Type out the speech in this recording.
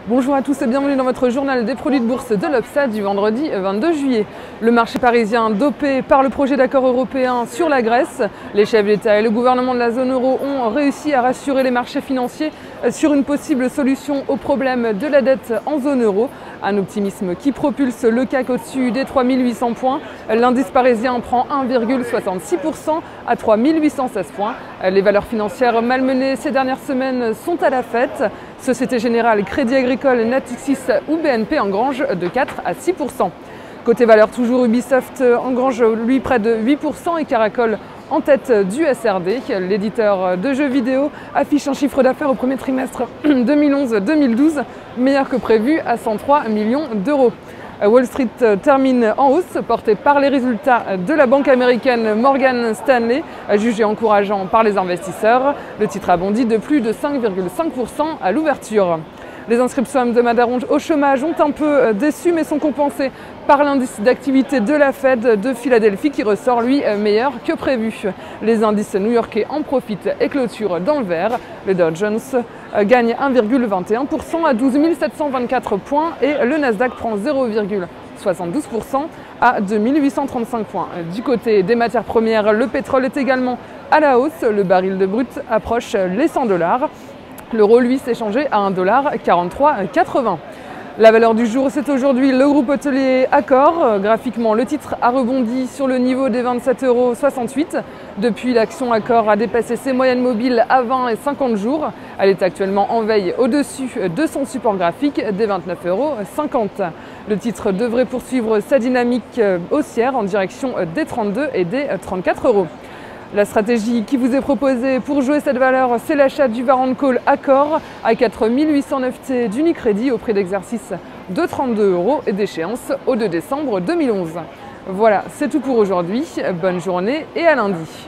Bonjour à tous et bienvenue dans votre journal des produits de bourse de l'Obsa du vendredi 22 juillet. Le marché parisien dopé par le projet d'accord européen sur la Grèce. Les chefs d'État et le gouvernement de la zone euro ont réussi à rassurer les marchés financiers sur une possible solution au problème de la dette en zone euro. Un optimisme qui propulse le CAC au-dessus des 3800 points. L'indice parisien prend 1,66% à 3816 points. Les valeurs financières malmenées ces dernières semaines sont à la fête. Société Générale, Crédit Agricole, Natixis ou BNP engrangent de 4 à 6%. Côté valeur, toujours Ubisoft engrange lui près de 8% et Caracol en tête du SRD. L'éditeur de jeux vidéo affiche un chiffre d'affaires au premier trimestre 2011-2012 meilleur que prévu à 103 millions d'euros. Wall Street termine en hausse, porté par les résultats de la banque américaine Morgan Stanley, jugés encourageants par les investisseurs. Le titre a bondi de plus de 5,5% à l'ouverture. Les inscriptions hebdomadaires au chômage ont un peu déçu, mais sont compensées par l'indice d'activité de la Fed de Philadelphie qui ressort, lui, meilleur que prévu. Les indices new-yorkais en profitent et clôturent dans le vert. Le Dow Jones gagne 1,21% à 12 724 points et le Nasdaq prend 0,72% à 2835 points. Du côté des matières premières, le pétrole est également à la hausse. Le baril de brut approche les 100 $. L'euro, lui, s'est changé à 1,4380 $. La valeur du jour, c'est aujourd'hui le groupe hôtelier Accor. Graphiquement, le titre a rebondi sur le niveau des 27,68 €. Depuis, l'action Accor a dépassé ses moyennes mobiles à 20 et 50 jours. Elle est actuellement en veille au-dessus de son support graphique des 29,50 €. Le titre devrait poursuivre sa dynamique haussière en direction des 32 et des 34 €. La stratégie qui vous est proposée pour jouer cette valeur, c'est l'achat du Warrant Call Accor à 4809 T d'Unicredit au prix d'exercice de 32 € et d'échéance au 2 décembre 2011. Voilà, c'est tout pour aujourd'hui. Bonne journée et à lundi.